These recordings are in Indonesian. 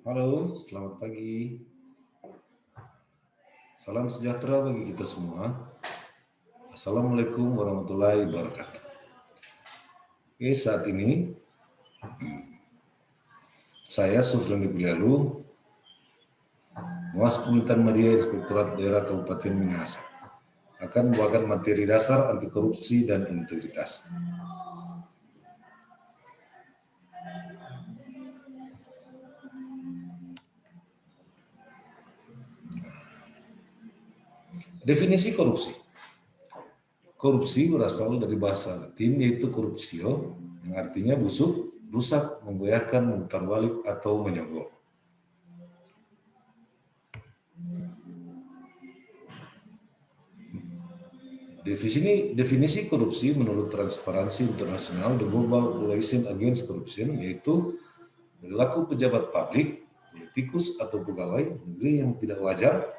Halo, selamat pagi. Salam sejahtera bagi kita semua. Assalamualaikum warahmatullahi wabarakatuh. Oke, saat ini saya Sufrandi Bilialu, Muas Pemerintahan Media Inspektorat Daerah Kabupaten Minahasa, akan membawakan materi dasar anti korupsi dan integritas. Definisi korupsi. Korupsi berasal dari bahasa Latin yaitu corruptio, yang artinya busuk, rusak, memgoyahkan, memutar balik, atau menyogok. Definisi korupsi menurut Transparansi Internasional The Global Coalition Against Corruption yaitu perilaku pejabat publik, politikus atau pegawai negeri yang tidak wajar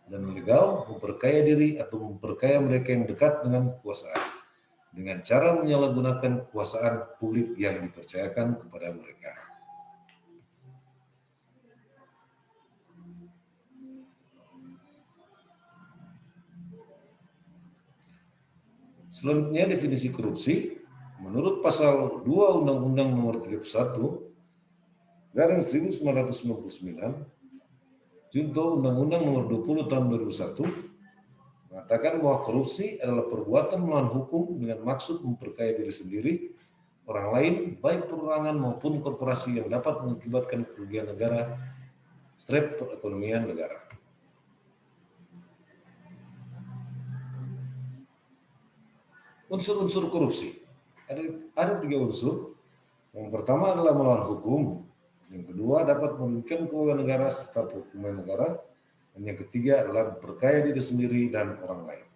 dan ilegal memperkaya diri atau memperkaya mereka yang dekat dengan kekuasaan dengan cara menyalahgunakan kekuasaan publik yang dipercayakan kepada mereka. Selanjutnya definisi korupsi menurut pasal 2 Undang-Undang Nomor 31 Garing 1999 Junto Undang-Undang Nomor 20 Tahun 2001 mengatakan bahwa korupsi adalah perbuatan melawan hukum dengan maksud memperkaya diri sendiri, orang lain, baik perorangan maupun korporasi yang dapat mengakibatkan kerugian negara, strep perekonomian negara. Unsur-unsur korupsi. Ada 3 unsur. Yang pertama adalah melawan hukum. Yang kedua dapat merugikan keuangan negara serta perekonomian negara. Dan yang ketiga adalah memperkaya diri sendiri dan orang lain.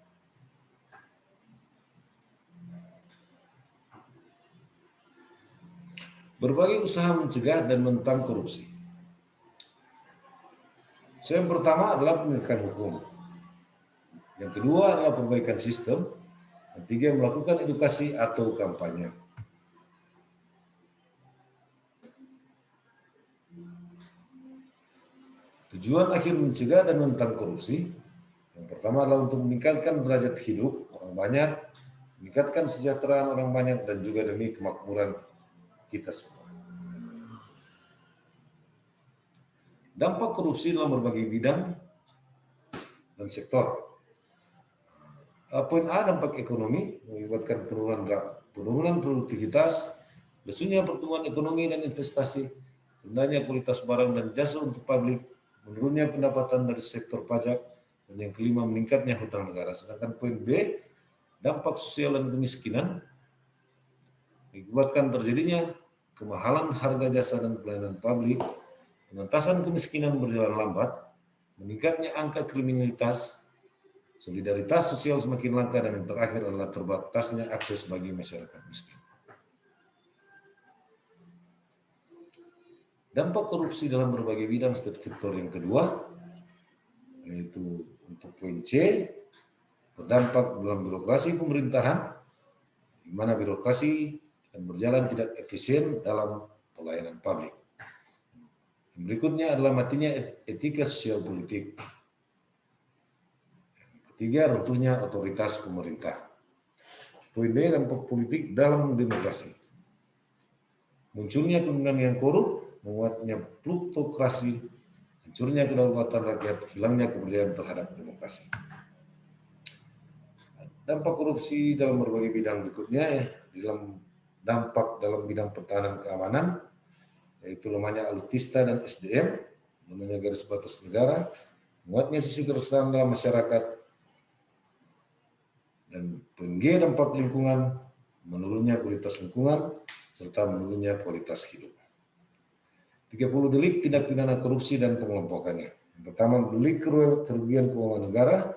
Berbagai usaha mencegah dan menentang korupsi. Yang pertama adalah penegakan hukum. Yang kedua adalah perbaikan sistem. Yang ketiga melakukan edukasi atau kampanye. Tujuan akhir mencegah dan menentang korupsi, yang pertama adalah untuk meningkatkan derajat hidup orang banyak, meningkatkan kesejahteraan orang banyak, dan juga demi kemakmuran kita semua. Dampak korupsi dalam berbagai bidang dan sektor. Poin A, dampak ekonomi, mengakibatkan penurunan produktivitas, lesunya pertumbuhan ekonomi dan investasi, rendahnya kualitas barang dan jasa untuk publik, menurunnya pendapatan dari sektor pajak, dan yang kelima meningkatnya hutang negara. Sedangkan poin B, dampak sosial dan kemiskinan, mengakibatkan terjadinya kemahalan harga jasa dan pelayanan publik, pengentasan kemiskinan berjalan lambat, meningkatnya angka kriminalitas, solidaritas sosial semakin langka, dan yang terakhir adalah terbatasnya akses bagi masyarakat miskin. Dampak korupsi dalam berbagai bidang sektor yang kedua, yaitu untuk poin C, berdampak dalam birokrasi pemerintahan, di mana birokrasi akan berjalan tidak efisien dalam pelayanan publik. Yang berikutnya adalah matinya etika sosial politik. Ketiga, runtuhnya otoritas pemerintah. Poin D, dampak politik dalam demokrasi. Munculnya pemerintahan yang korup, menguatnya plutokrasi, hancurnya kedaulatan rakyat, hilangnya kepercayaan terhadap demokrasi. Dampak korupsi dalam berbagai bidang berikutnya, dalam dampak dalam bidang pertahanan keamanan, yaitu lemahnya alutsista dan SDM, lemahnya garis batas negara, menguatnya sisi keresahan dalam masyarakat, dan poin G, dampak lingkungan, menurunnya kualitas lingkungan, serta menurunnya kualitas hidup. 30 delik tindak pidana korupsi dan pengelompokannya. Yang pertama, delik kerugian keuangan negara,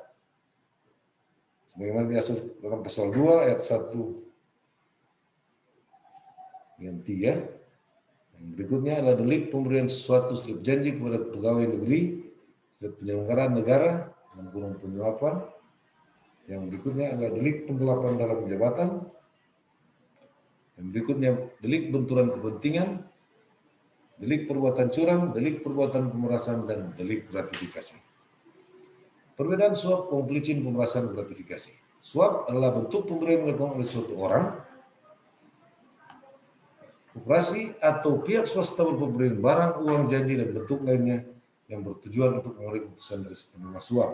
sebagaimana diatur dalam pasal 2 ayat 1 yang 3. Yang berikutnya adalah delik pemberian sesuatu strip janji kepada pegawai negeri, strip penyelenggaraan negara, dan kurung penyuapan. Yang berikutnya adalah delik penggelapan dalam jabatan. Yang berikutnya delik benturan kepentingan. delik perbuatan curang, delik perbuatan pemerasan, dan delik gratifikasi. Perbedaan suap, uang pelicin, pemerasan, gratifikasi. Suap adalah bentuk pemberian dilakukan oleh suatu orang, koperasi, atau pihak swasta berupa pemberian barang, uang, janji, dan bentuk lainnya yang bertujuan untuk memberi keputusan dari penerima suap.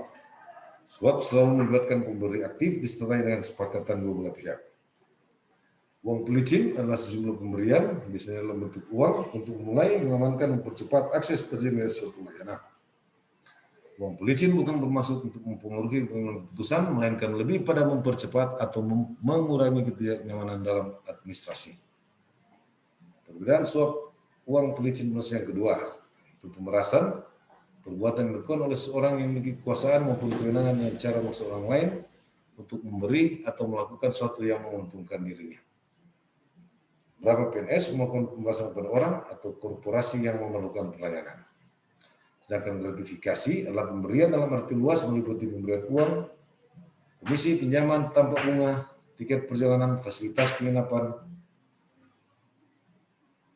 Suap selalu melibatkan pemberi aktif disertai dengan kesepakatan dua belah pihak. Uang pelicin adalah sejumlah pemberian, biasanya dalam bentuk uang, untuk mulai mengamankan mempercepat akses terjadinya suatu layanan. Uang pelicin bukan bermaksud untuk mempengaruhi keputusan, melainkan lebih pada mempercepat atau mengurangi ketidaknyamanan dalam administrasi. Perbedaan suap, uang pelicin yang kedua, itu pemerasan, perbuatan yang dilakukan oleh seorang yang memiliki kekuasaan maupun kewenangan dengan cara memaksa orang lain untuk memberi atau melakukan sesuatu yang menguntungkan dirinya. Berapa PNS melakukan pemerasan kepada orang atau korporasi yang memerlukan pelayanan. Sedangkan gratifikasi adalah pemberian dalam arti luas meliputi pemberian uang, komisi, pinjaman tanpa bunga, tiket perjalanan, fasilitas penginapan,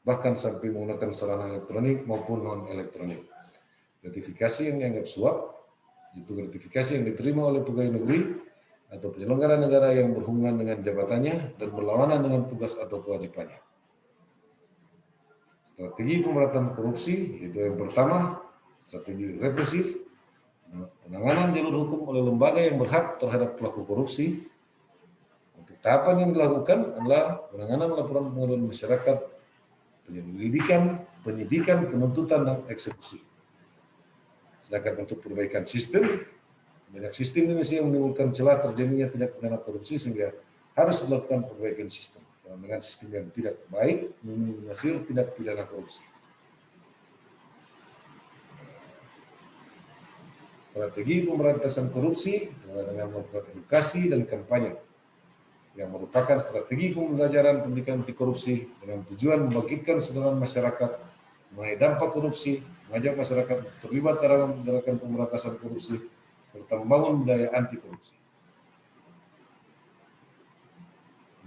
bahkan sampai menggunakan sarana elektronik maupun non-elektronik. Gratifikasi yang dianggap suap, itu gratifikasi yang diterima oleh pegawai negeri atau penyelenggara negara yang berhubungan dengan jabatannya dan berlawanan dengan tugas atau kewajibannya. Strategi pemberantasan korupsi, yaitu yang pertama, strategi represif, penanganan jalur hukum oleh lembaga yang berhak terhadap pelaku korupsi. Untuk tahapan yang dilakukan adalah penanganan laporan pengaduan masyarakat, penyidikan, penuntutan, dan eksekusi. Sedangkan untuk perbaikan sistem, banyak sistem Indonesia yang menimbulkan celah terjadinya tindak pidana korupsi sehingga harus dilakukan perbaikan sistem. Karena dengan sistem yang tidak baik, meminimalisir tindak pidana korupsi. Strategi pemberantasan korupsi dengan melakukan edukasi dan kampanye yang merupakan strategi pembelajaran pendidikan anti korupsi dengan tujuan membangkitkan kesadaran masyarakat mengenai dampak korupsi, mengajak masyarakat terlibat dalam gerakan pemberantasan korupsi, serta membangun budaya anti korupsi.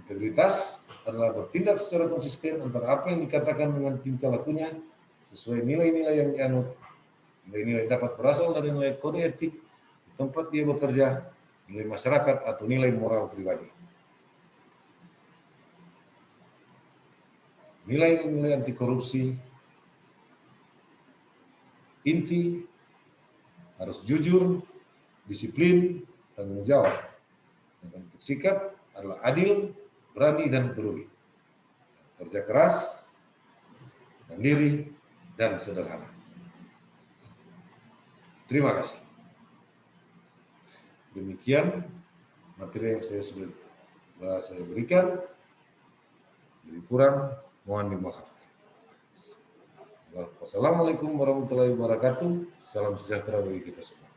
Integritas adalah bertindak secara konsisten antara apa yang dikatakan dengan tingkah lakunya sesuai nilai-nilai yang dianut. Nilai-nilai dapat berasal dari nilai kode etik di tempat dia bekerja, nilai masyarakat, atau nilai moral pribadi. Nilai-nilai anti korupsi inti harus jujur, disiplin, tanggung jawab. Dan untuk sikap adalah adil, berani, dan peduli. Kerja keras, mandiri, dan sederhana. Terima kasih. Demikian materi yang saya berikan. Lebih kurang, mohon dimaafkan. Wassalamualaikum warahmatullahi wabarakatuh. Salam sejahtera bagi kita semua.